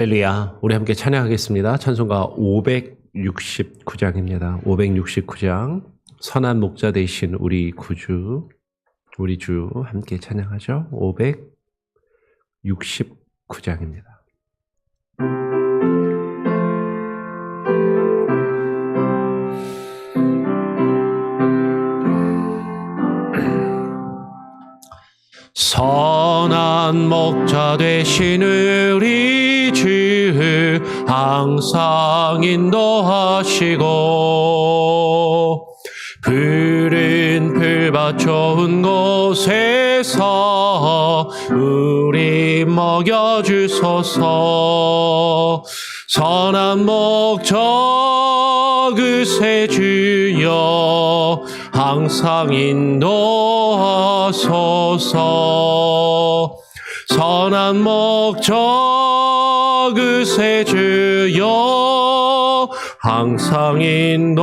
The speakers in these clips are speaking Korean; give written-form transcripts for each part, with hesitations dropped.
할렐루야. 우리 함께 찬양하겠습니다. 찬송가 569장입니다. 569장. 선한 목자 되신 우리 구주, 우리 주 함께 찬양하죠. 569장입니다. 선한 목자 되신 우리 주 항상 인도하시고 푸른 풀밭 좋은 곳에서 우리 먹여주소서. 선한 목자 그새 주여 항상 인도하소서. 선한 목자 그새 주여 항상 인도하소서.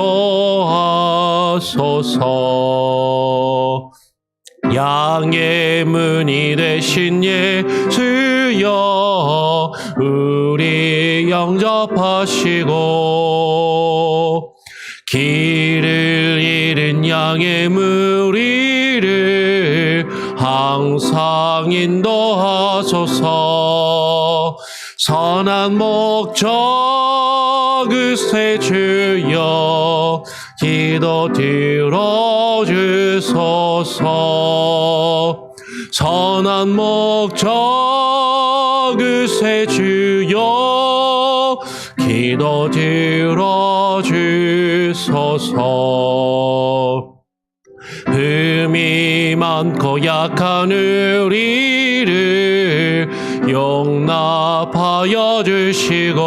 양의 문이 되신 예수여 우리 영접하시고 길을 잃은 양의 무리를 항상 인도하소서. 선한 목자 그새 주여 기도 들어주소서. 선한 목자 그새 주여 기도 들어주소서. 흠이 많고 약한 우리를 용납하여 주시고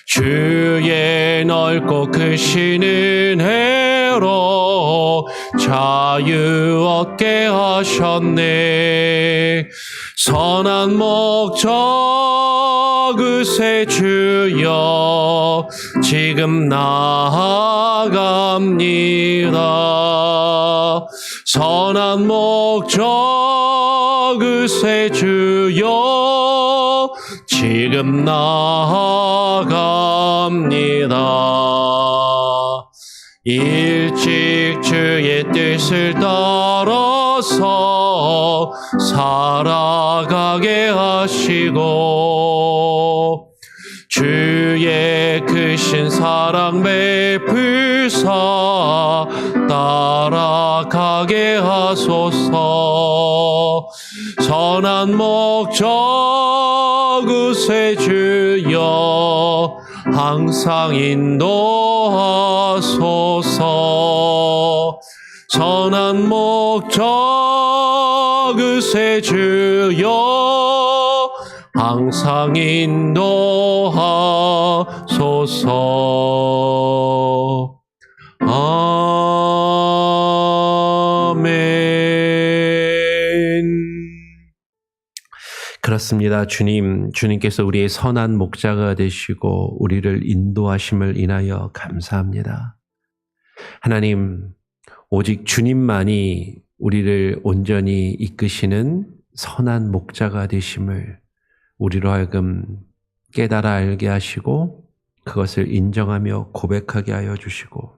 주의 넓고 크신 은혜로 자유 얻게 하셨네. 선한 목자 그새 주여 지금 나아갑니다. 선한 목자 그새 주여 지금 나아갑니다. 일찍 주의 뜻을 따라서 살아가게 하시고 주의 크신 사랑 베풀사 따라가게 하소서. 선한 목자 그새 주여 항상 인도하소서. 선한 목자 그새 주여 항상 인도하소서. 아멘. 그렇습니다. 주님께서 우리의 선한 목자가 되시고 우리를 인도하심을 인하여 감사합니다. 하나님, 오직 주님만이 우리를 온전히 이끄시는 선한 목자가 되심을 우리로 하여금 깨달아 알게 하시고 그것을 인정하며 고백하게 하여 주시고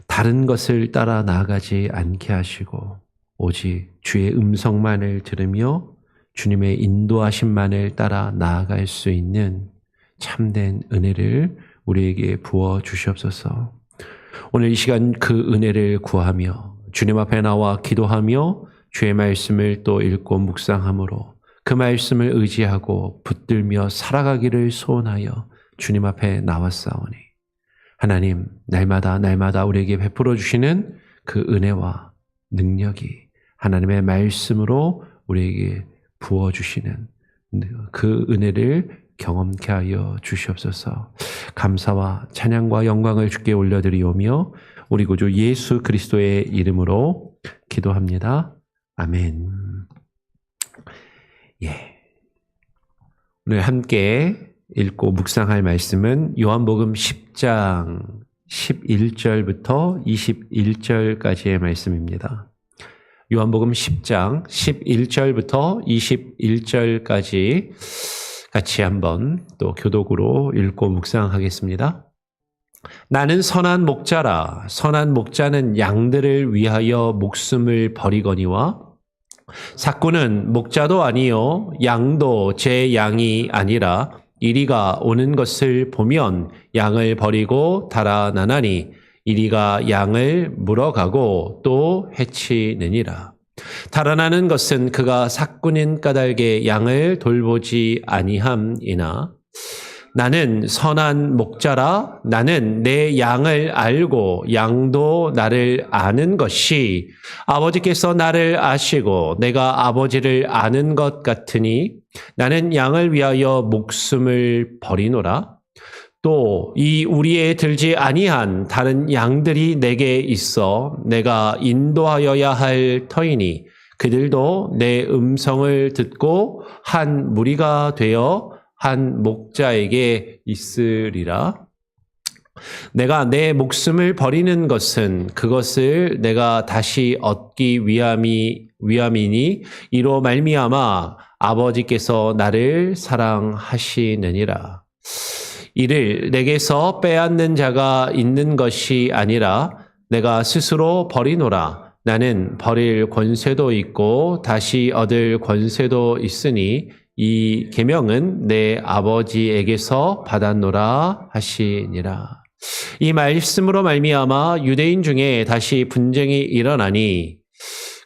다른 것을 따라 나아가지 않게 하시고 오직 주의 음성만을 들으며 주님의 인도하심만을 따라 나아갈 수 있는 참된 은혜를 우리에게 부어 주시옵소서. 오늘 이 시간 그 은혜를 구하며 주님 앞에 나와 기도하며 주의 말씀을 또 읽고 묵상함으로 그 말씀을 의지하고 붙들며 살아가기를 소원하여 주님 앞에 나왔사오니 하나님, 날마다 우리에게 베풀어 주시는 그 은혜와 능력이 하나님의 말씀으로 우리에게 부어주시는 그 은혜를 경험케 하여 주시옵소서. 감사와 찬양과 영광을 주께 올려드리오며 우리 구주 예수 그리스도의 이름으로 기도합니다. 아멘. 오늘 함께 읽고 묵상할 말씀은 요한복음 10장 11절부터 21절까지의 말씀입니다. 요한복음 10장 11절부터 21절까지 같이 한번 또 교독으로 읽고 묵상하겠습니다. 나는 선한 목자라. 선한 목자는 양들을 위하여 목숨을 버리거니와 삭구는 목자도 아니요 양도 제 양이 아니라 이리가 오는 것을 보면 양을 버리고 달아나나니 이리가 양을 물어가고 또 해치느니라. 달아나는 것은 그가 삭구는 까닭에 양을 돌보지 아니함이나 나는 선한 목자라. 나는 내 양을 알고 양도 나를 아는 것이 아버지께서 나를 아시고 내가 아버지를 아는 것 같으니 나는 양을 위하여 목숨을 버리노라. 또 이 우리에 들지 아니한 다른 양들이 내게 있어 내가 인도하여야 할 터이니 그들도 내 음성을 듣고 한 무리가 되어 한 목자에게 있으리라. 내가 내 목숨을 버리는 것은 그것을 내가 다시 얻기 위함이니 이로 말미암아 아버지께서 나를 사랑하시느니라. 이를 내게서 빼앗는 자가 있는 것이 아니라 내가 스스로 버리노라. 나는 버릴 권세도 있고 다시 얻을 권세도 있으니 이 계명은 내 아버지에게서 받았노라 하시니라. 이 말씀으로 말미암아 유대인 중에 다시 분쟁이 일어나니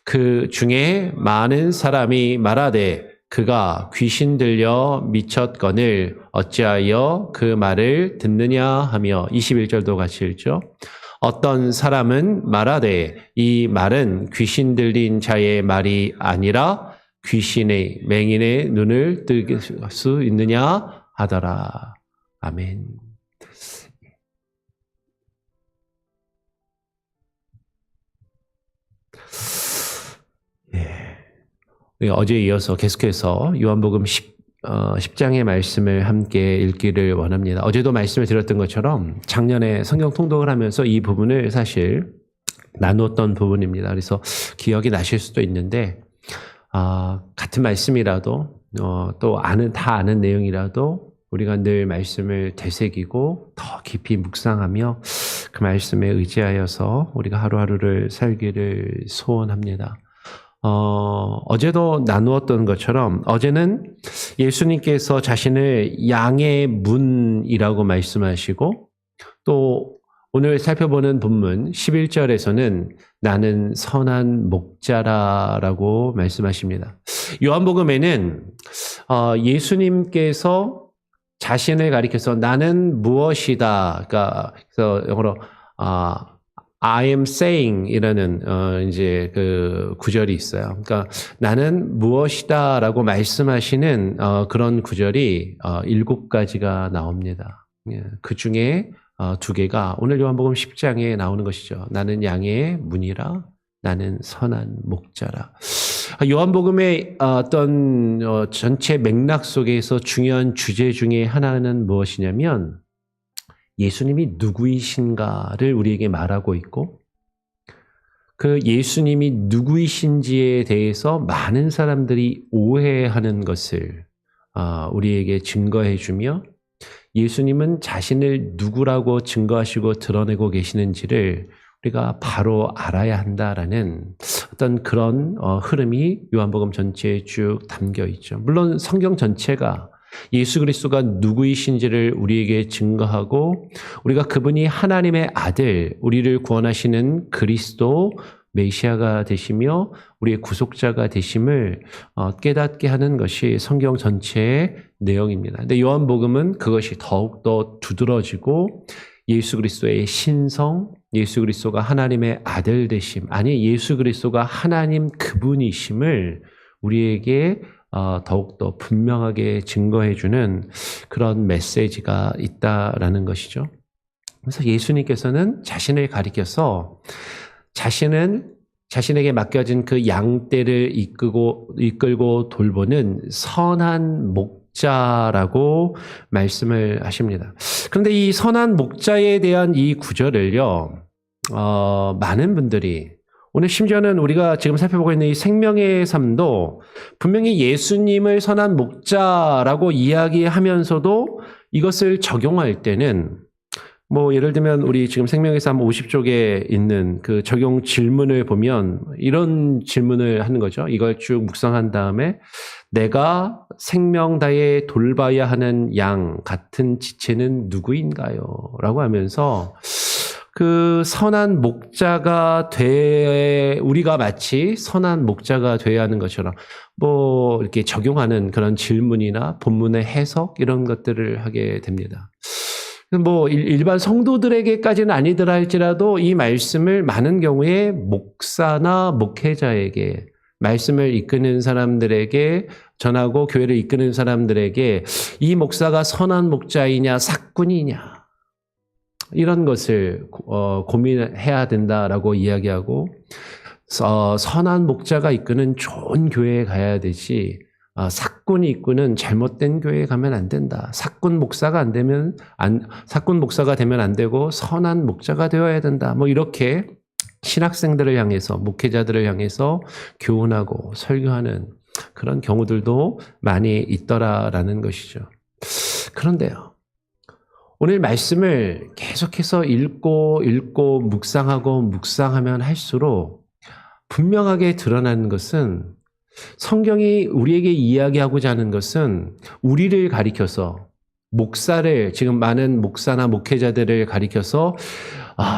그 중에 많은 사람이 말하되 그가 귀신 들려 미쳤거늘 어찌하여 그 말을 듣느냐 하며 21절도 같이 읽죠. 어떤 사람은 말하되 이 말은 귀신 들린 자의 말이 아니라 귀신의 맹인의 눈을 뜰 수 있느냐 하더라. 아멘. 어제에 이어서 계속해서 요한복음 10장의 말씀을 함께 읽기를 원합니다. 어제도 말씀을 드렸던 것처럼 작년에 성경 통독을 하면서 이 부분을 사실 나누었던 부분입니다. 그래서 기억이 나실 수도 있는데 같은 말씀이라도 또 다 아는 내용이라도 우리가 늘 말씀을 되새기고 더 깊이 묵상하며 그 말씀에 의지하여서 우리가 하루하루를 살기를 소원합니다. 어제도 나누었던 것처럼 어제는 예수님께서 자신을 양의 문이라고 말씀하시고 또 오늘 살펴보는 본문 11절에서는 나는 선한 목자라라고 말씀하십니다. 요한복음에는 예수님께서 자신을 가리켜서 나는 무엇이다. 그래서 영어로 I am saying 이라는 이제 그 구절이 있어요. 그러니까 나는 무엇이다라고 말씀하시는 그런 구절이 7가지가 나옵니다. 그 중에 2개가 오늘 요한복음 10장에 나오는 것이죠. 나는 양의 문이라, 나는 선한 목자라. 요한복음의 어떤 전체 맥락 속에서 중요한 주제 중에 하나는 무엇이냐면 예수님이 누구이신가를 우리에게 말하고 있고 그 예수님이 누구이신지에 대해서 많은 사람들이 오해하는 것을 우리에게 증거해 주며 예수님은 자신을 누구라고 증거하시고 드러내고 계시는지를 우리가 바로 알아야 한다라는 어떤 그런 흐름이 요한복음 전체에 쭉 담겨 있죠. 물론 성경 전체가 예수 그리스도가 누구이신지를 우리에게 증거하고 우리가 그분이 하나님의 아들, 우리를 구원하시는 그리스도 메시아가 되시며 우리의 구속자가 되심을 깨닫게 하는 것이 성경 전체의 내용입니다. 근데 요한복음은 그것이 더욱더 두드러지고 예수 그리스도의 신성, 예수 그리스도가 하나님의 아들 되심, 아니 예수 그리스도가 하나님 그분이심을 우리에게 더욱더 분명하게 증거해주는 그런 메시지가 있다라는 것이죠. 그래서 예수님께서는 자신을 가리켜서 자신에게 맡겨진 그 양떼를 이끌고 돌보는 선한 목자라고 말씀을 하십니다. 그런데 이 선한 목자에 대한 이 구절을요, 많은 분들이 오늘 심지어는 우리가 지금 살펴보고 있는 이 생명의 삶도 분명히 예수님을 선한 목자라고 이야기하면서도 이것을 적용할 때는 뭐 예를 들면 우리 지금 생명의 삶 50쪽에 있는 그 적용 질문을 보면 이런 질문을 하는 거죠. 이걸 쭉 묵상한 다음에 내가 생명다에 돌봐야 하는 양 같은 지체는 누구인가요? 라고 하면서 그 선한 목자가 우리가 마치 선한 목자가 돼야 하는 것처럼 뭐 이렇게 적용하는 그런 질문이나 본문의 해석 이런 것들을 하게 됩니다. 뭐 일반 성도들에게까지는 아니더라 할지라도 이 말씀을 많은 경우에 목사나 목회자에게 말씀을 이끄는 사람들에게 전하고 교회를 이끄는 사람들에게 이 목사가 선한 목자이냐 사꾼이냐 이런 것을 고민해야 된다라고 이야기하고 선한 목자가 이끄는 좋은 교회에 가야 되지 사꾼이 이끄는 잘못된 교회에 가면 안 된다. 사꾼 목사가 되면 안 되고 선한 목자가 되어야 된다. 뭐 이렇게 신학생들을 향해서 목회자들을 향해서 교훈하고 설교하는 그런 경우들도 많이 있더라라는 것이죠. 그런데요. 오늘 말씀을 계속해서 읽고 묵상하면 할수록 분명하게 드러나는 것은 성경이 우리에게 이야기하고자 하는 것은 우리를 가리켜서 목사를 지금 많은 목사나 목회자들을 가리켜서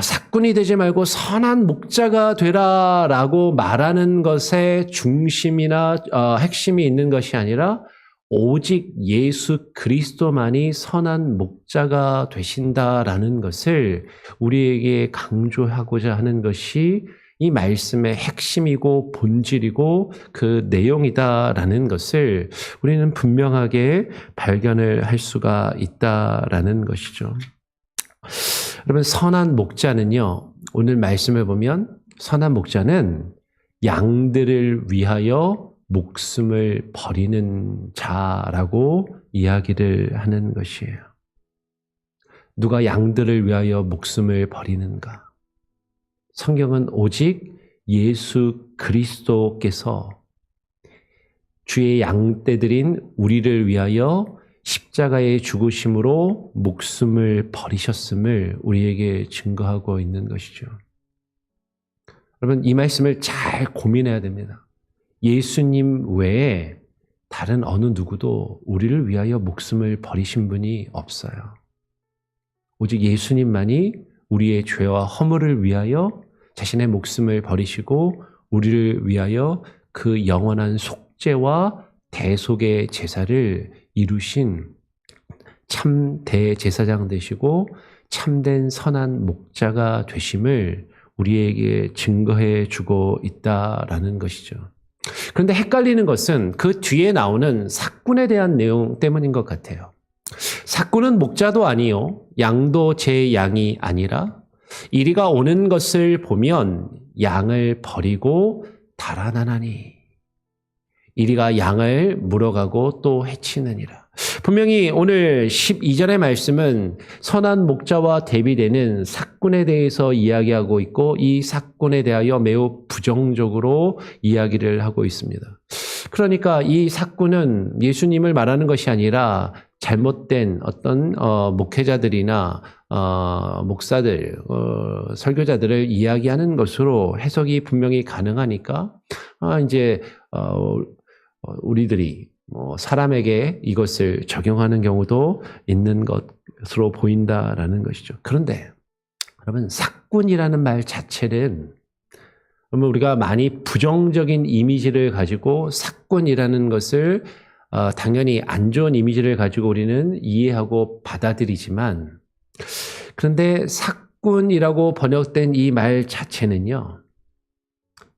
사꾼이 되지 말고 선한 목자가 되라라고 말하는 것의 중심이나 핵심이 있는 것이 아니라 오직 예수 그리스도만이 선한 목자가 되신다라는 것을 우리에게 강조하고자 하는 것이 이 말씀의 핵심이고 본질이고 그 내용이다라는 것을 우리는 분명하게 발견을 할 수가 있다라는 것이죠. 여러분, 선한 목자는요, 오늘 말씀을 보면 선한 목자는 양들을 위하여 목숨을 버리는 자라고 이야기를 하는 것이에요. 누가 양들을 위하여 목숨을 버리는가? 성경은 오직 예수 그리스도께서 주의 양떼들인 우리를 위하여 십자가의 죽으심으로 목숨을 버리셨음을 우리에게 증거하고 있는 것이죠. 여러분, 이 말씀을 잘 고민해야 됩니다. 예수님 외에 다른 어느 누구도 우리를 위하여 목숨을 버리신 분이 없어요. 오직 예수님만이 우리의 죄와 허물을 위하여 자신의 목숨을 버리시고 우리를 위하여 그 영원한 속죄와 대속의 제사를 이루신 참 대제사장 되시고 참된 선한 목자가 되심을 우리에게 증거해 주고 있다라는 것이죠. 그런데 헷갈리는 것은 그 뒤에 나오는 사꾼에 대한 내용 때문인 것 같아요. 사꾼은 목자도 아니요, 양도 제 양이 아니라 이리가 오는 것을 보면 양을 버리고 달아나나니 이리가 양을 물어가고 또 해치느니라. 분명히 오늘 12절의 말씀은 선한 목자와 대비되는 사꾼에 대해서 이야기하고 있고 이 사꾼에 대하여 매우 부정적으로 이야기를 하고 있습니다. 그러니까 이 사꾼은 예수님을 말하는 것이 아니라 잘못된 어떤 목회자들이나 목사들, 설교자들을 이야기하는 것으로 해석이 분명히 가능하니까 이제 우리들이 사람에게 이것을 적용하는 경우도 있는 것으로 보인다라는 것이죠. 그런데 여러분, 사꾼이라는 말 자체는 우리가 많이 부정적인 이미지를 가지고 사꾼이라는 것을 당연히 안 좋은 이미지를 가지고 우리는 이해하고 받아들이지만, 그런데 사꾼이라고 번역된 이 말 자체는요,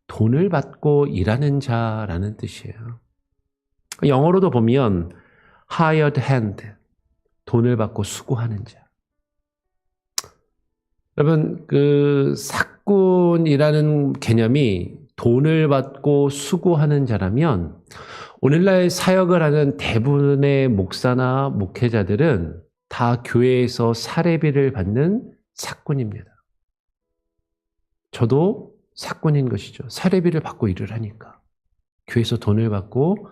돈을 받고 일하는 자라는 뜻이에요. 영어로도 보면 hired hand, 돈을 받고 수고하는 자. 여러분, 그 사꾼이라는 개념이 돈을 받고 수고하는 자라면 오늘날 사역을 하는 대부분의 목사나 목회자들은 다 교회에서 사례비를 받는 사꾼입니다. 저도 사꾼인 것이죠. 사례비를 받고 일을 하니까. 교회에서 돈을 받고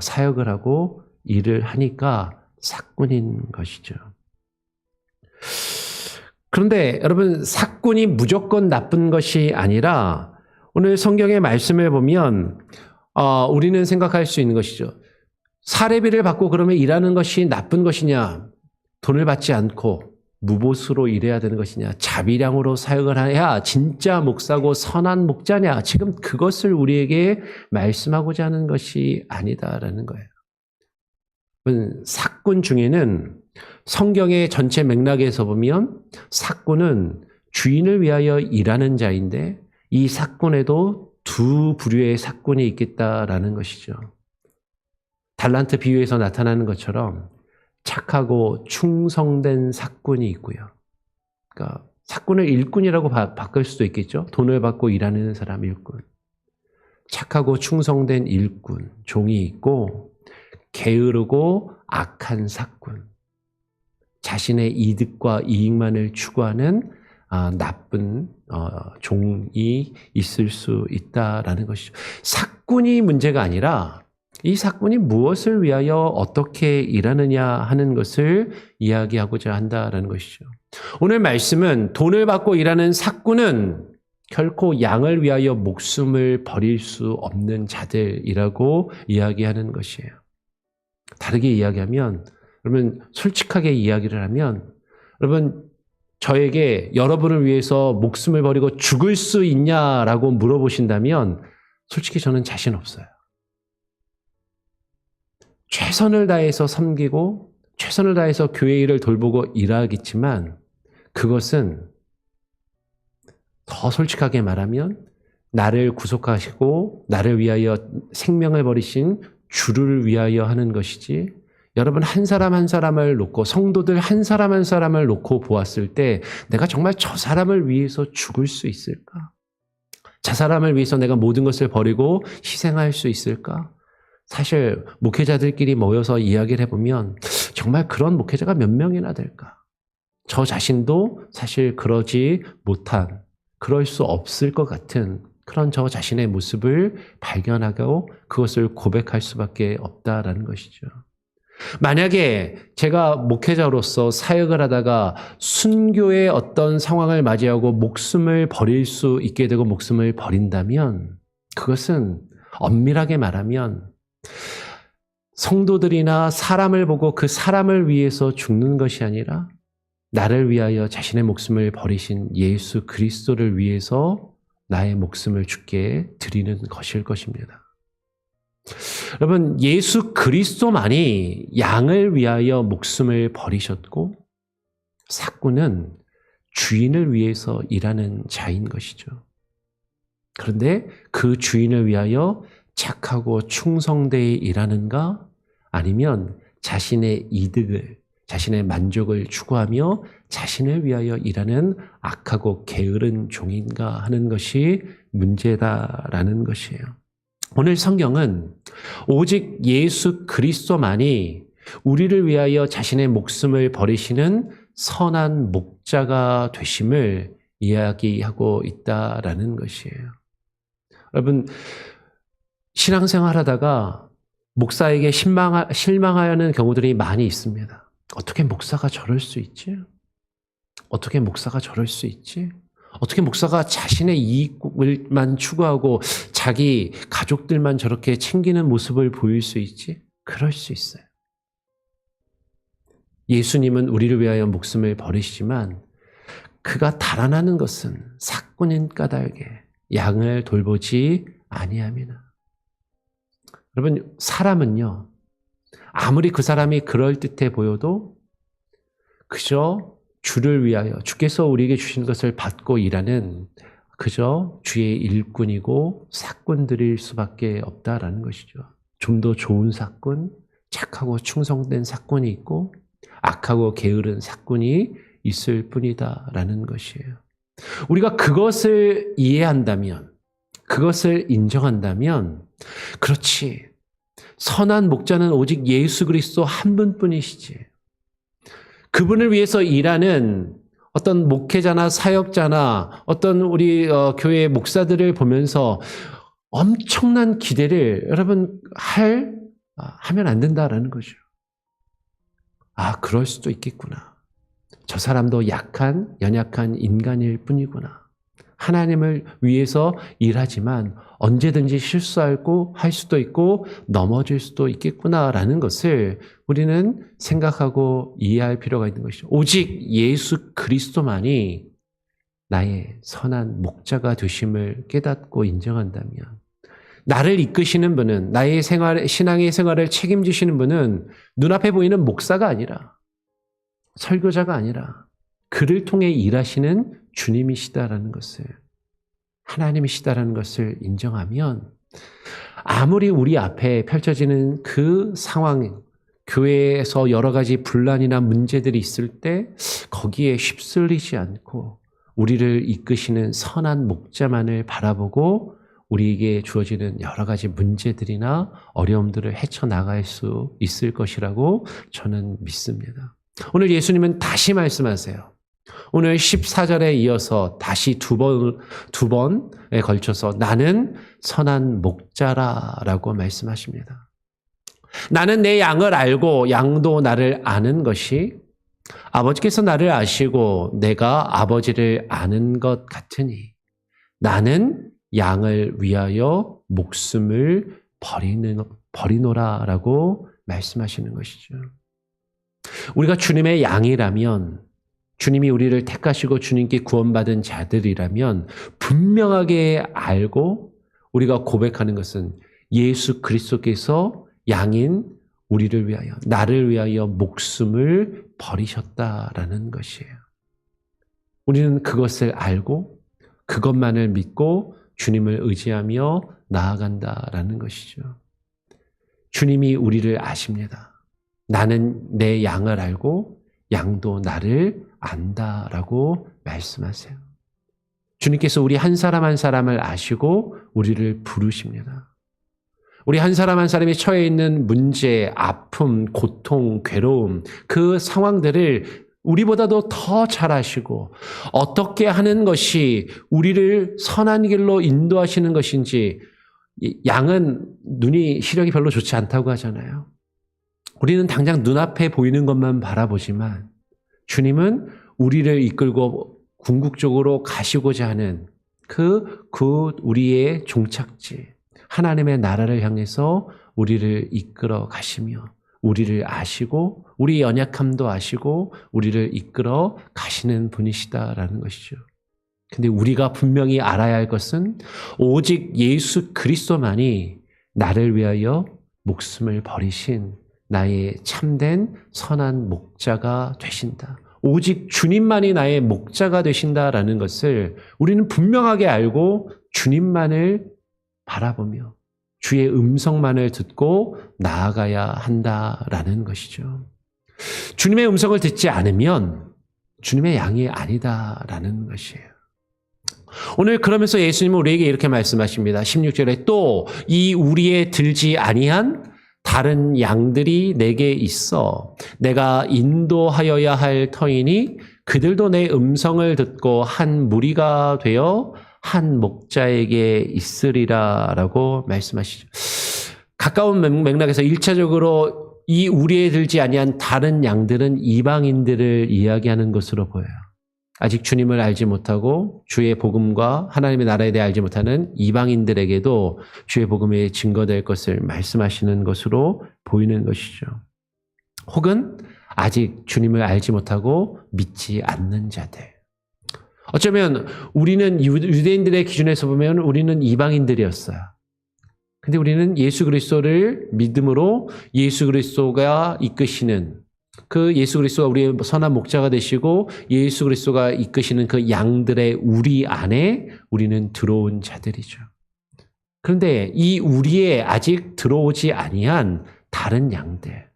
사역을 하고 일을 하니까 사꾼인 것이죠. 그런데 여러분, 사꾼이 무조건 나쁜 것이 아니라 오늘 성경의 말씀을 보면 우리는 생각할 수 있는 것이죠. 사례비를 받고 그러면 일하는 것이 나쁜 것이냐? 돈을 받지 않고 무보수로 일해야 되는 것이냐? 자비량으로 사역을 해야 진짜 목사고 선한 목자냐? 지금 그것을 우리에게 말씀하고자 하는 것이 아니다라는 거예요. 사꾼 중에는 성경의 전체 맥락에서 보면 사꾼은 주인을 위하여 일하는 자인데 이 사꾼에도 두 부류의 사꾼이 있겠다라는 것이죠. 달란트 비유에서 나타나는 것처럼 착하고 충성된 사꾼이 있고요. 그러니까 사꾼을 일꾼이라고 바꿀 수도 있겠죠. 돈을 받고 일하는 사람 일꾼. 착하고 충성된 일꾼, 종이 있고 게으르고 악한 사꾼. 자신의 이득과 이익만을 추구하는 나쁜 종이 있을 수 있다라는 것이죠. 사꾼이 문제가 아니라 이 사꾼이 무엇을 위하여 어떻게 일하느냐 하는 것을 이야기하고자 한다라는 것이죠. 오늘 말씀은 돈을 받고 일하는 사꾼은 결코 양을 위하여 목숨을 버릴 수 없는 자들이라고 이야기하는 것이에요. 다르게 이야기하면, 여러분 솔직하게 이야기를 하면, 여러분 저에게 여러분을 위해서 목숨을 버리고 죽을 수 있냐라고 물어보신다면 솔직히 저는 자신 없어요. 최선을 다해서 섬기고 최선을 다해서 교회 일을 돌보고 일하겠지만 그것은 더 솔직하게 말하면 나를 구속하시고 나를 위하여 생명을 버리신 주를 위하여 하는 것이지, 여러분 한 사람 한 사람을 놓고, 성도들 한 사람 한 사람을 놓고 보았을 때 내가 정말 저 사람을 위해서 죽을 수 있을까? 저 사람을 위해서 내가 모든 것을 버리고 희생할 수 있을까? 사실 목회자들끼리 모여서 이야기를 해보면 정말 그런 목회자가 몇 명이나 될까? 저 자신도 사실 그러지 못한, 그럴 수 없을 것 같은 그런 저 자신의 모습을 발견하고 그것을 고백할 수밖에 없다라는 것이죠. 만약에 제가 목회자로서 사역을 하다가 순교의 어떤 상황을 맞이하고 목숨을 버릴 수 있게 되고 목숨을 버린다면 그것은 엄밀하게 말하면 성도들이나 사람을 보고 그 사람을 위해서 죽는 것이 아니라 나를 위하여 자신의 목숨을 버리신 예수 그리스도를 위해서 나의 목숨을 주께 드리는 것일 것입니다. 여러분, 예수 그리스도만이 양을 위하여 목숨을 버리셨고 사꾼은 주인을 위해서 일하는 자인 것이죠. 그런데 그 주인을 위하여 착하고 충성되이 일하는가? 아니면 자신의 이득을, 자신의 만족을 추구하며 자신을 위하여 일하는 악하고 게으른 종인가 하는 것이 문제다라는 것이에요. 오늘 성경은 오직 예수 그리스도만이 우리를 위하여 자신의 목숨을 버리시는 선한 목자가 되심을 이야기하고 있다라는 것이에요. 여러분, 신앙생활 하다가 목사에게 실망하는 경우들이 많이 있습니다. 어떻게 목사가 저럴 수 있지? 어떻게 목사가 저럴 수 있지? 어떻게 목사가 자신의 이익만 추구하고 자기 가족들만 저렇게 챙기는 모습을 보일 수 있지? 그럴 수 있어요. 예수님은 우리를 위하여 목숨을 버리시지만 그가 달아나는 것은 사꾼인 까닭에 양을 돌보지 아니함이나. 여러분, 사람은요, 아무리 그 사람이 그럴듯해 보여도 그저 주를 위하여, 주께서 우리에게 주신 것을 받고 일하는 그저 주의 일꾼이고 사꾼들일 수밖에 없다라는 것이죠. 좀 더 좋은 사꾼, 착하고 충성된 사꾼이 있고 악하고 게으른 사꾼이 있을 뿐이다라는 것이에요. 우리가 그것을 이해한다면, 그것을 인정한다면, 그렇지, 선한 목자는 오직 예수 그리스도 한 분뿐이시지. 그분을 위해서 일하는 어떤 목회자나 사역자나 어떤 우리 교회 목사들을 보면서 엄청난 기대를 여러분 하면 안 된다라는 거죠. 그럴 수도 있겠구나. 저 사람도 연약한 인간일 뿐이구나. 하나님을 위해서 일하지만 언제든지 실수하고 할 수도 있고 넘어질 수도 있겠구나라는 것을 우리는 생각하고 이해할 필요가 있는 것이죠. 오직 예수 그리스도만이 나의 선한 목자가 되심을 깨닫고 인정한다면, 나를 이끄시는 분은, 나의 신앙의 생활을 책임지시는 분은 눈앞에 보이는 목사가 아니라, 설교자가 아니라 그를 통해 일하시는 주님이시다라는 것을, 하나님이시다라는 것을 인정하면, 아무리 우리 앞에 펼쳐지는 그 상황, 교회에서 여러 가지 분란이나 문제들이 있을 때 거기에 휩쓸리지 않고 우리를 이끄시는 선한 목자만을 바라보고 우리에게 주어지는 여러 가지 문제들이나 어려움들을 헤쳐나갈 수 있을 것이라고 저는 믿습니다. 오늘 예수님은 다시 말씀하세요. 오늘 14절에 이어서 다시 두 번에 걸쳐서 나는 선한 목자라라고 말씀하십니다. 나는 내 양을 알고 양도 나를 아는 것이 아버지께서 나를 아시고 내가 아버지를 아는 것 같으니 나는 양을 위하여 목숨을 버리노라라고 말씀하시는 것이죠. 우리가 주님의 양이라면, 주님이 우리를 택하시고 주님께 구원받은 자들이라면 분명하게 알고 우리가 고백하는 것은 예수 그리스도께서 양인 우리를 위하여, 나를 위하여 목숨을 버리셨다라는 것이에요. 우리는 그것을 알고 그것만을 믿고 주님을 의지하며 나아간다라는 것이죠. 주님이 우리를 아십니다. 나는 내 양을 알고 양도 나를 안다라고 말씀하세요. 주님께서 우리 한 사람 한 사람을 아시고 우리를 부르십니다. 우리 한 사람 한 사람이 처해 있는 문제, 아픔, 고통, 괴로움, 그 상황들을 우리보다도 더 잘 아시고 어떻게 하는 것이 우리를 선한 길로 인도하시는 것인지, 양은 시력이 별로 좋지 않다고 하잖아요. 우리는 당장 눈앞에 보이는 것만 바라보지만 주님은 우리를 이끌고 궁극적으로 가시고자 하는 우리의 종착지, 하나님의 나라를 향해서 우리를 이끌어 가시며 우리를 아시고 우리의 연약함도 아시고 우리를 이끌어 가시는 분이시다라는 것이죠. 근데 우리가 분명히 알아야 할 것은 오직 예수 그리스도만이 나를 위하여 목숨을 버리신 나의 참된 선한 목자가 되신다. 오직 주님만이 나의 목자가 되신다라는 것을 우리는 분명하게 알고 주님만을 바라보며 주의 음성만을 듣고 나아가야 한다라는 것이죠. 주님의 음성을 듣지 않으면 주님의 양이 아니다라는 것이에요. 오늘 그러면서 예수님은 우리에게 이렇게 말씀하십니다. 16절에 또 이 우리에 들지 아니한 다른 양들이 내게 있어 내가 인도하여야 할 터이니 그들도 내 음성을 듣고 한 무리가 되어 한 목자에게 있으리라라고 말씀하시죠. 가까운 맥락에서 1차적으로 이 우리에 들지 아니한 다른 양들은 이방인들을 이야기하는 것으로 보여요. 아직 주님을 알지 못하고 주의 복음과 하나님의 나라에 대해 알지 못하는 이방인들에게도 주의 복음이 증거될 것을 말씀하시는 것으로 보이는 것이죠. 혹은 아직 주님을 알지 못하고 믿지 않는 자들. 어쩌면 우리는 유대인들의 기준에서 보면 우리는 이방인들이었어요. 근데 우리는 예수 그리스도를 믿음으로 예수 그리스도가 이끄시는 그 예수 그리스도가 우리의 선한 목자가 되시고 예수 그리스도가 이끄시는 그 양들의 우리 안에 우리는 들어온 자들이죠. 그런데 이 우리에 아직 들어오지 아니한 다른 양들,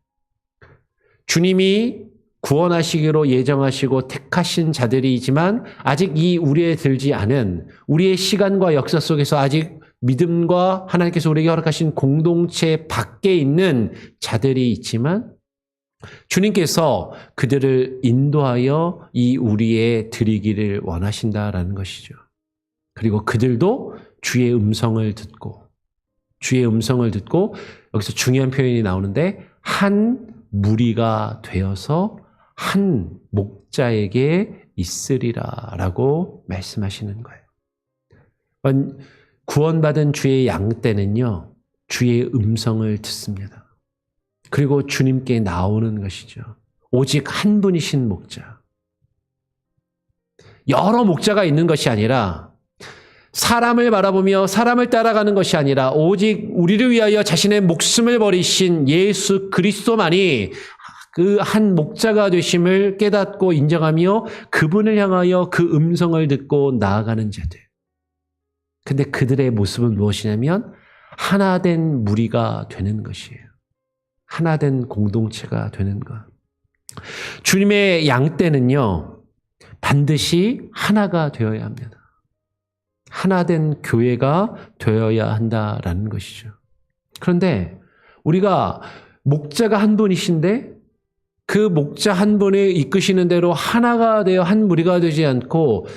주님이 구원하시기로 예정하시고 택하신 자들이지만 아직 이 우리에 들지 않은 우리의 시간과 역사 속에서 아직 믿음과 하나님께서 우리에게 허락하신 공동체 밖에 있는 자들이 있지만 주님께서 그들을 인도하여 이 우리에 드리기를 원하신다라는 것이죠. 그리고 그들도 주의 음성을 듣고 여기서 중요한 표현이 나오는데 한 무리가 되어서 한 목자에게 있으리라라고 말씀하시는 거예요. 구원받은 주의 양떼는요, 주의 음성을 듣습니다. 그리고 주님께 나오는 것이죠. 오직 한 분이신 목자. 여러 목자가 있는 것이 아니라 사람을 바라보며 사람을 따라가는 것이 아니라 오직 우리를 위하여 자신의 목숨을 버리신 예수 그리스도만이 그 한 목자가 되심을 깨닫고 인정하며 그분을 향하여 그 음성을 듣고 나아가는 자들. 근데 그들의 모습은 무엇이냐면 하나된 무리가 되는 것이에요. 하나된 공동체가 되는 것. 주님의 양떼는요, 반드시 하나가 되어야 합니다. 하나된 교회가 되어야 한다라는 것이죠. 그런데 우리가 목자가 한 분이신데 그 목자 한 분이 이끄시는 대로 하나가 되어 한 무리가 되지 않고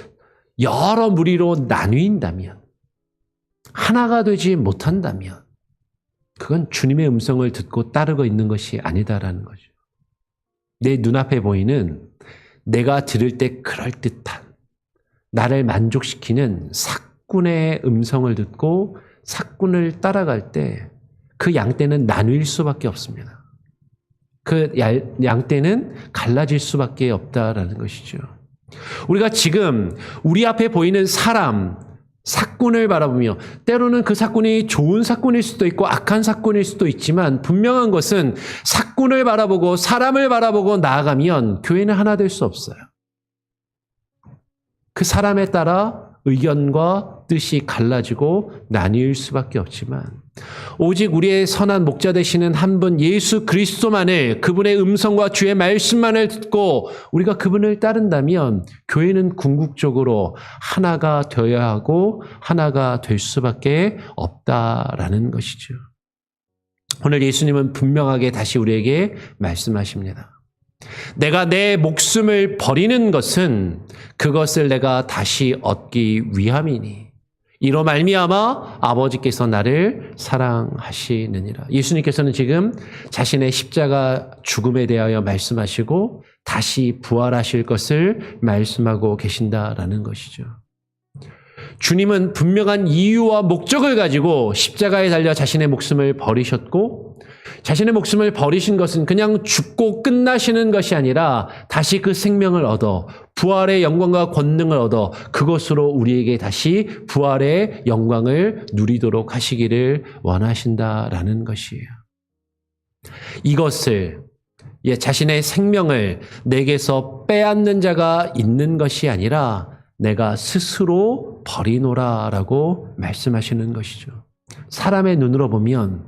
여러 무리로 나뉜다면, 하나가 되지 못한다면 그건 주님의 음성을 듣고 따르고 있는 것이 아니다라는 거죠. 내 눈앞에 보이는 내가 들을 때 그럴듯한 나를 만족시키는 삭군의 음성을 듣고 삭군을 따라갈 때 그 양떼는 나뉠 수밖에 없습니다. 그 양떼는 갈라질 수밖에 없다라는 것이죠. 우리가 지금 우리 앞에 보이는 사람, 삭군을 바라보며 때로는 그 삭군이 좋은 삭군일 수도 있고 악한 삭군일 수도 있지만 분명한 것은 삭군을 바라보고 사람을 바라보고 나아가면 교회는 하나 될 수 없어요. 그 사람에 따라 의견과 뜻이 갈라지고 나뉠 수밖에 없지만 오직 우리의 선한 목자 되시는 한 분 예수 그리스도만을, 그분의 음성과 주의 말씀만을 듣고 우리가 그분을 따른다면 교회는 궁극적으로 하나가 되어야 하고 하나가 될 수밖에 없다라는 것이죠. 오늘 예수님은 분명하게 다시 우리에게 말씀하십니다. 내가 내 목숨을 버리는 것은 그것을 내가 다시 얻기 위함이니 이로 말미암아 아버지께서 나를 사랑하시느니라. 예수님께서는 지금 자신의 십자가 죽음에 대하여 말씀하시고 다시 부활하실 것을 말씀하고 계신다라는 것이죠. 주님은 분명한 이유와 목적을 가지고 십자가에 달려 자신의 목숨을 버리셨고, 자신의 목숨을 버리신 것은 그냥 죽고 끝나시는 것이 아니라 다시 그 생명을 얻어 부활의 영광과 권능을 얻어 그것으로 우리에게 다시 부활의 영광을 누리도록 하시기를 원하신다라는 것이에요. 이것을, 자신의 생명을 내게서 빼앗는 자가 있는 것이 아니라 내가 스스로 버리노라라고 말씀하시는 것이죠. 사람의 눈으로 보면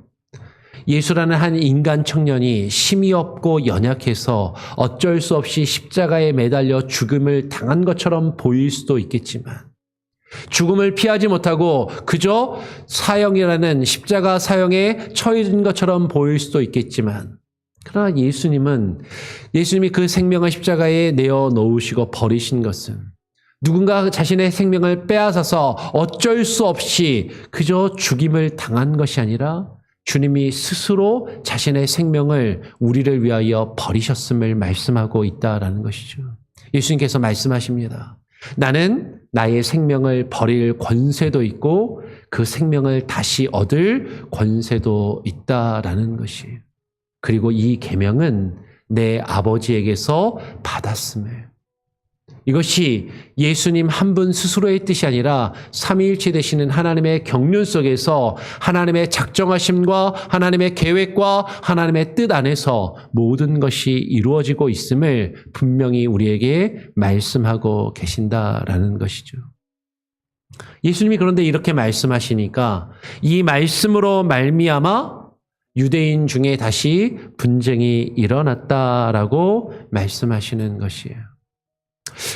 예수라는 한 인간 청년이 힘이 없고 연약해서 어쩔 수 없이 십자가에 매달려 죽음을 당한 것처럼 보일 수도 있겠지만, 죽음을 피하지 못하고 그저 사형이라는 십자가 사형에 처해진 것처럼 보일 수도 있겠지만, 그러나 예수님이 그 생명을 십자가에 내어 놓으시고 버리신 것은 누군가 자신의 생명을 빼앗아서 어쩔 수 없이 그저 죽임을 당한 것이 아니라 주님이 스스로 자신의 생명을 우리를 위하여 버리셨음을 말씀하고 있다라는 것이죠. 예수님께서 말씀하십니다. 나는 나의 생명을 버릴 권세도 있고 그 생명을 다시 얻을 권세도 있다라는 것이에요. 그리고 이 계명은 내 아버지에게서 받았음을, 이것이 예수님 한 분 스스로의 뜻이 아니라 삼위일체 되시는 하나님의 경륜 속에서 하나님의 작정하심과 하나님의 계획과 하나님의 뜻 안에서 모든 것이 이루어지고 있음을 분명히 우리에게 말씀하고 계신다라는 것이죠. 예수님이 그런데 이렇게 말씀하시니까 이 말씀으로 말미암아 유대인 중에 다시 분쟁이 일어났다라고 말씀하시는 것이에요.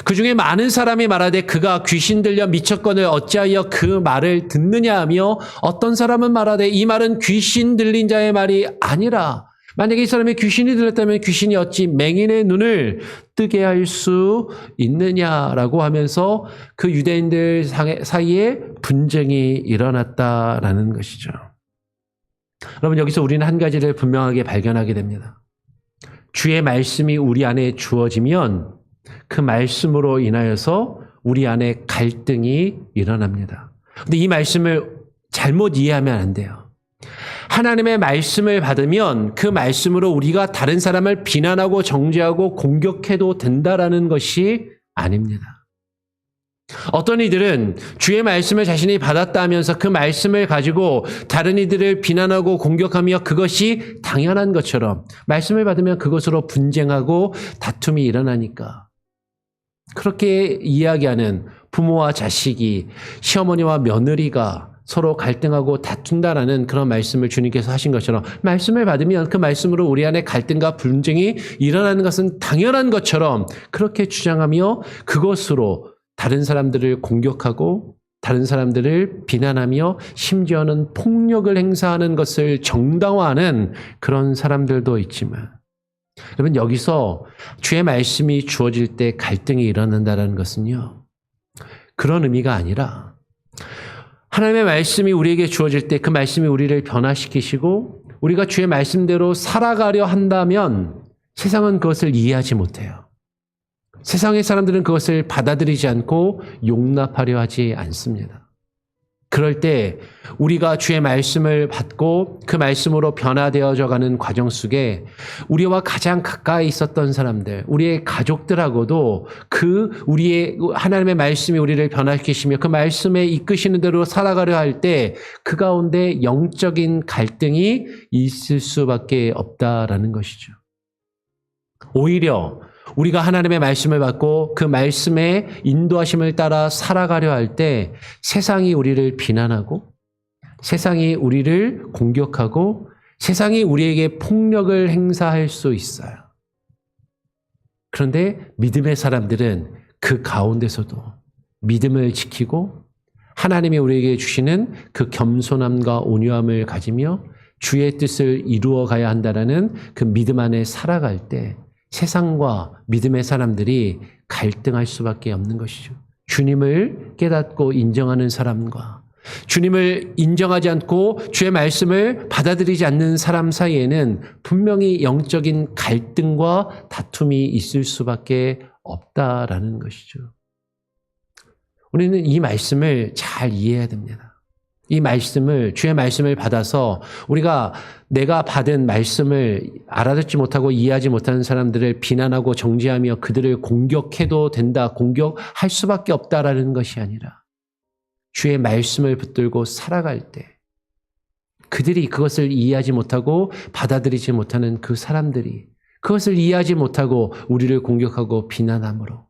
그 중에 많은 사람이 말하되 그가 귀신 들려 미쳤거늘 어찌하여 그 말을 듣느냐 하며, 어떤 사람은 말하되 이 말은 귀신 들린 자의 말이 아니라 만약에 이 사람이 귀신이 들렸다면 귀신이 어찌 맹인의 눈을 뜨게 할 수 있느냐라고 하면서 그 유대인들 사이에 분쟁이 일어났다라는 것이죠. 여러분, 여기서 우리는 한 가지를 분명하게 발견하게 됩니다. 주의 말씀이 우리 안에 주어지면 그 말씀으로 인하여서 우리 안에 갈등이 일어납니다. 근데 이 말씀을 잘못 이해하면 안 돼요. 하나님의 말씀을 받으면 그 말씀으로 우리가 다른 사람을 비난하고 정죄하고 공격해도 된다라는 것이 아닙니다. 어떤 이들은 주의 말씀을 자신이 받았다 하면서 그 말씀을 가지고 다른 이들을 비난하고 공격하며 그것이 당연한 것처럼 말씀을 받으면 그것으로 분쟁하고 다툼이 일어나니까 그렇게 이야기하는 부모와 자식이, 시어머니와 며느리가 서로 갈등하고 다툰다라는 그런 말씀을 주님께서 하신 것처럼 말씀을 받으면 그 말씀으로 우리 안에 갈등과 분쟁이 일어나는 것은 당연한 것처럼 그렇게 주장하며 그것으로 다른 사람들을 공격하고 다른 사람들을 비난하며 심지어는 폭력을 행사하는 것을 정당화하는 그런 사람들도 있지만 여러분, 여기서 주의 말씀이 주어질 때 갈등이 일어난다는 것은요, 그런 의미가 아니라 하나님의 말씀이 우리에게 주어질 때 그 말씀이 우리를 변화시키시고 우리가 주의 말씀대로 살아가려 한다면 세상은 그것을 이해하지 못해요. 세상의 사람들은 그것을 받아들이지 않고 용납하려 하지 않습니다. 그럴 때 우리가 주의 말씀을 받고 그 말씀으로 변화되어져 가는 과정 속에 우리와 가장 가까이 있었던 사람들, 우리의 가족들하고도 우리의 하나님의 말씀이 우리를 변화시키시며 그 말씀에 이끄시는 대로 살아가려 할 때 그 가운데 영적인 갈등이 있을 수밖에 없다라는 것이죠. 오히려 우리가 하나님의 말씀을 받고 그 말씀의 인도하심을 따라 살아가려 할 때 세상이 우리를 비난하고 세상이 우리를 공격하고 세상이 우리에게 폭력을 행사할 수 있어요. 그런데 믿음의 사람들은 그 가운데서도 믿음을 지키고 하나님이 우리에게 주시는 그 겸손함과 온유함을 가지며 주의 뜻을 이루어 가야 한다는 그 믿음 안에 살아갈 때 세상과 믿음의 사람들이 갈등할 수밖에 없는 것이죠. 주님을 깨닫고 인정하는 사람과 주님을 인정하지 않고 주의 말씀을 받아들이지 않는 사람 사이에는 분명히 영적인 갈등과 다툼이 있을 수밖에 없다라는 것이죠. 우리는 이 말씀을 잘 이해해야 됩니다. 이 말씀을, 주의 말씀을 받아서 우리가 내가 받은 말씀을 알아듣지 못하고 이해하지 못하는 사람들을 비난하고 정죄하며 그들을 공격해도 된다, 공격할 수밖에 없다라는 것이 아니라 주의 말씀을 붙들고 살아갈 때 그들이 그것을 이해하지 못하고 받아들이지 못하는 그 사람들이 그것을 이해하지 못하고 우리를 공격하고 비난함으로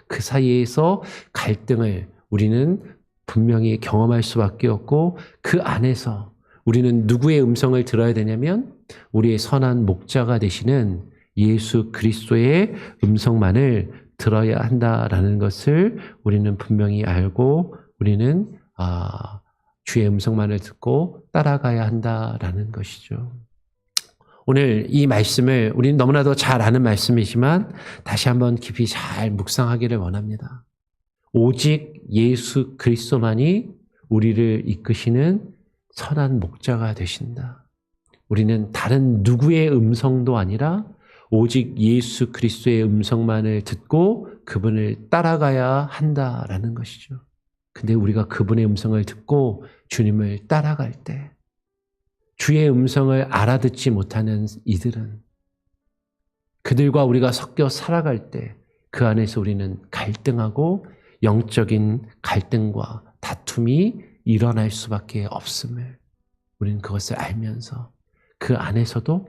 그 사이에서 갈등을 우리는 분명히 경험할 수밖에 없고 그 안에서 우리는 누구의 음성을 들어야 되냐면 우리의 선한 목자가 되시는 예수 그리스도의 음성만을 들어야 한다라는 것을 우리는 분명히 알고 우리는 주의 음성만을 듣고 따라가야 한다라는 것이죠. 오늘 이 말씀을 우리는 너무나도 잘 아는 말씀이지만 다시 한번 깊이 잘 묵상하기를 원합니다. 오직 예수 그리스도만이 우리를 이끄시는 선한 목자가 되신다. 우리는 다른 누구의 음성도 아니라 오직 예수 그리스도의 음성만을 듣고 그분을 따라가야 한다라는 것이죠. 근데 우리가 그분의 음성을 듣고 주님을 따라갈 때 주의 음성을 알아듣지 못하는 이들은 그들과 우리가 섞여 살아갈 때 그 안에서 우리는 갈등하고 영적인 갈등과 다툼이 일어날 수밖에 없음을 우리는 그것을 알면서 그 안에서도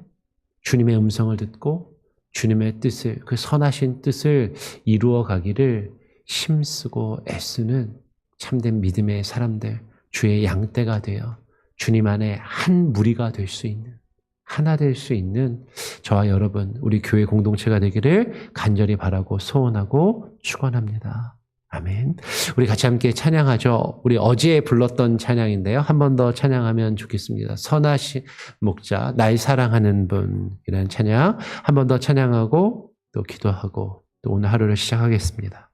주님의 음성을 듣고 주님의 뜻을, 그 선하신 뜻을 이루어 가기를 힘쓰고 애쓰는 참된 믿음의 사람들, 주의 양떼가 되어 주님 안에 한 무리가 될 수 있는, 하나 될 수 있는 저와 여러분, 우리 교회 공동체가 되기를 간절히 바라고 소원하고 축원합니다. 아멘. 우리 같이 함께 찬양하죠. 우리 어제 불렀던 찬양인데요. 한 번 더 찬양하면 좋겠습니다. 선하신 목자, 날 사랑하는 분이라는 찬양 한 번 더 찬양하고 또 기도하고 또 오늘 하루를 시작하겠습니다.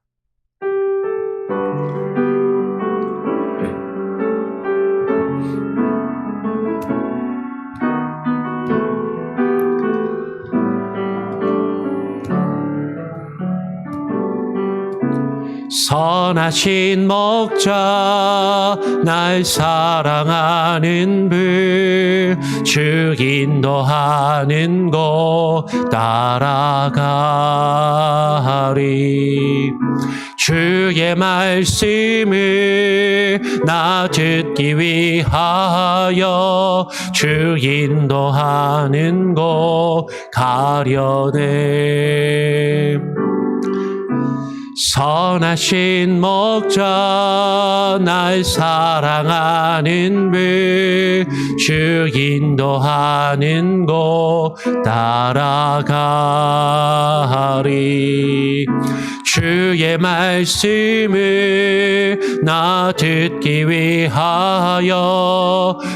선하신 목자, 날 사랑하는 분, 주 인도하는 곳 따라가리. 주의 말씀을 나 듣기 위하여 주 인도하는 곳 가려네. 선하신 목자, 날 사랑하는 분, 주 인도하는 곳 따라가리. 주의 말씀을 나 듣기 위하여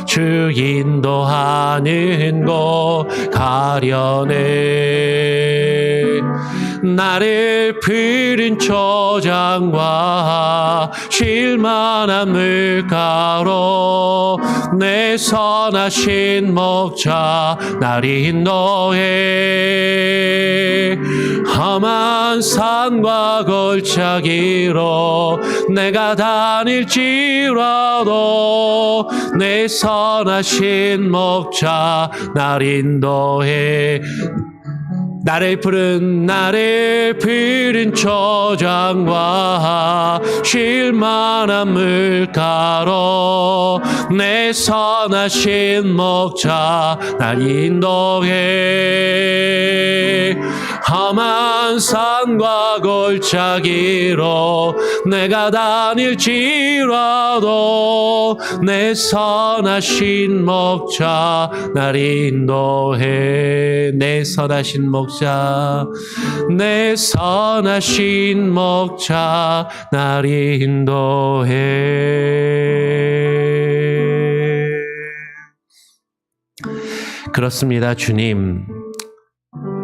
주 인도하는 곳 가려네. 나를 푸른 초장과 쉴만한 물가로 내 선하신 목자 날 인도해. 험한 산과 골짜기로 내가 다닐지라도 내 선하신 목자 날 인도해. 나를 푸른 초장과 쉴만한 물가로 내 선하신 목자 날 인도해. 험한 산과 골짜기로 내가 다닐지라도 내 선하신 목자 날 인도해. 내 선하신 목자, 내 선하신 목자 날 인도해. 그렇습니다.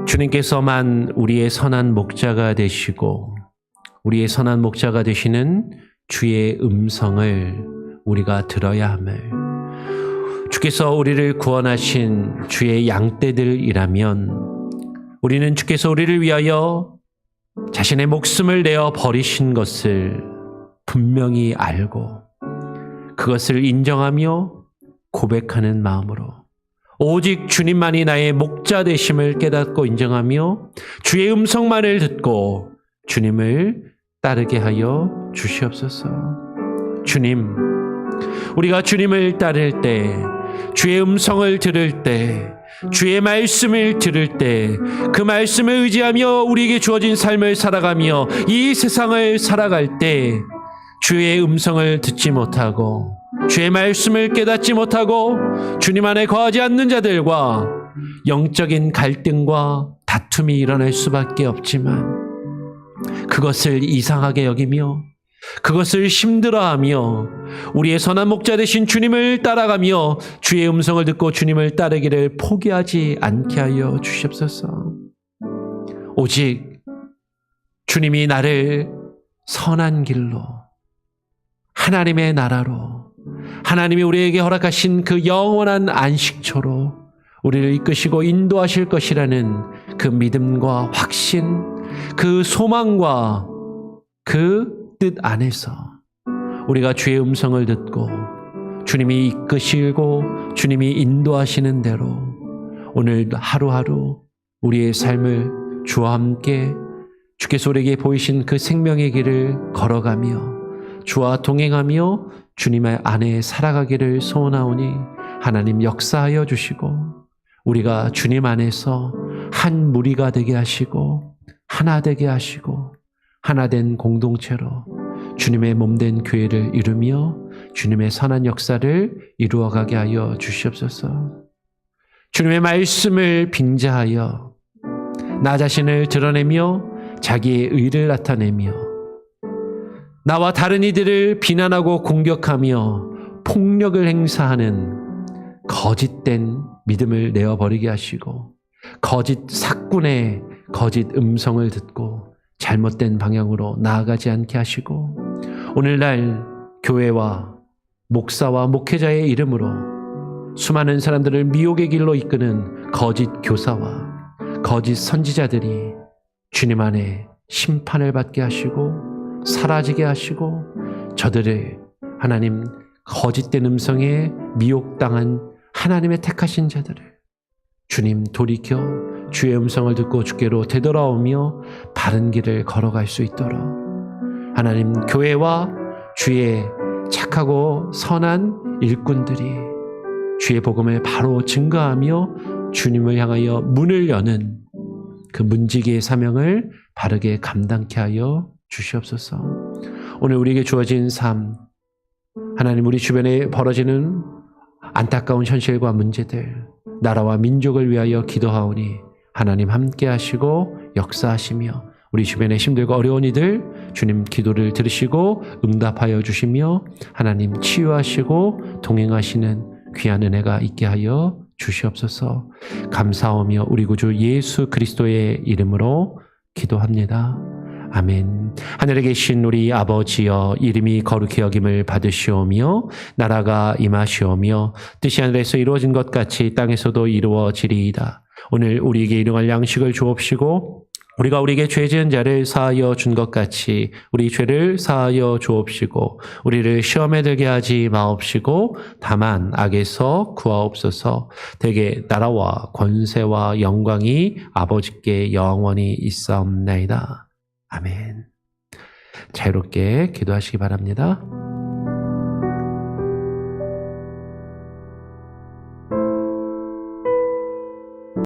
주님께서만 우리의 선한 목자가 되시고 우리의 선한 목자가 되시는 주의 음성을 우리가 들어야 함을, 주께서 우리를 구원하신 주의 양떼들이라면 우리는 주께서 우리를 위하여 자신의 목숨을 내어 버리신 것을 분명히 알고 그것을 인정하며 고백하는 마음으로 오직 주님만이 나의 목자 되심을 깨닫고 인정하며 주의 음성만을 듣고 주님을 따르게 하여 주시옵소서. 주님, 우리가 주님을 따를 때, 주의 음성을 들을 때, 주의 말씀을 들을 때, 그 말씀을 의지하며 우리에게 주어진 삶을 살아가며 이 세상을 살아갈 때 주의 음성을 듣지 못하고 주의 말씀을 깨닫지 못하고 주님 안에 거하지 않는 자들과 영적인 갈등과 다툼이 일어날 수밖에 없지만 그것을 이상하게 여기며 그것을 힘들어하며 우리의 선한 목자 되신 주님을 따라가며 주의 음성을 듣고 주님을 따르기를 포기하지 않게 하여 주시옵소서. 오직 주님이 나를 선한 길로, 하나님의 나라로, 하나님이 우리에게 허락하신 그 영원한 안식처로 우리를 이끄시고 인도하실 것이라는 그 믿음과 확신, 그 소망과 그 뜻 안에서 우리가 주의 음성을 듣고 주님이 이끄시고 주님이 인도하시는 대로 오늘 하루하루 우리의 삶을 주와 함께 주께서 우리에게 보이신 그 생명의 길을 걸어가며 주와 동행하며 주님의 안에 살아가기를 소원하오니 하나님 역사하여 주시고 우리가 주님 안에서 한 무리가 되게 하시고 하나 되게 하시고 하나된 공동체로 주님의 몸된 교회를 이루며 주님의 선한 역사를 이루어가게 하여 주시옵소서. 주님의 말씀을 빙자하여 나 자신을 드러내며 자기의 의를 나타내며 나와 다른 이들을 비난하고 공격하며 폭력을 행사하는 거짓된 믿음을 내어버리게 하시고 거짓 사꾼의 거짓 음성을 듣고 잘못된 방향으로 나아가지 않게 하시고 오늘날 교회와 목사와 목회자의 이름으로 수많은 사람들을 미혹의 길로 이끄는 거짓 교사와 거짓 선지자들이 주님 안에 심판을 받게 하시고 사라지게 하시고 저들을 하나님 거짓된 음성에 미혹당한 하나님의 택하신 자들을 주님 돌이켜 주의 음성을 듣고 주께로 되돌아오며 바른 길을 걸어갈 수 있도록 하나님 교회와 주의 착하고 선한 일꾼들이 주의 복음을 바로 증거하며 주님을 향하여 문을 여는 그 문지기의 사명을 바르게 감당케 하여 주시옵소서. 오늘 우리에게 주어진 삶, 하나님 우리 주변에 벌어지는 안타까운 현실과 문제들, 나라와 민족을 위하여 기도하오니 하나님 함께 하시고 역사하시며 우리 주변에 힘들고 어려운 이들 주님 기도를 들으시고 응답하여 주시며 하나님 치유하시고 동행하시는 귀한 은혜가 있게 하여 주시옵소서. 감사하며 우리 구주 예수 그리스도의 이름으로 기도합니다. 아멘. 하늘에 계신 우리 아버지여 이름이 거룩히 여김을 받으시오며 나라가 임하시오며 뜻이 하늘에서 이루어진 것 같이 땅에서도 이루어지리이다. 오늘 우리에게 일용할 양식을 주옵시고 우리가 우리에게 죄 지은 자를 사하여 준 것 같이 우리 죄를 사하여 주옵시고 우리를 시험에 들게 하지 마옵시고 다만 악에서 구하옵소서. 대개 나라와 권세와 영광이 아버지께 영원히 있사옵나이다. 아멘. 자유롭게 기도하시기 바랍니다.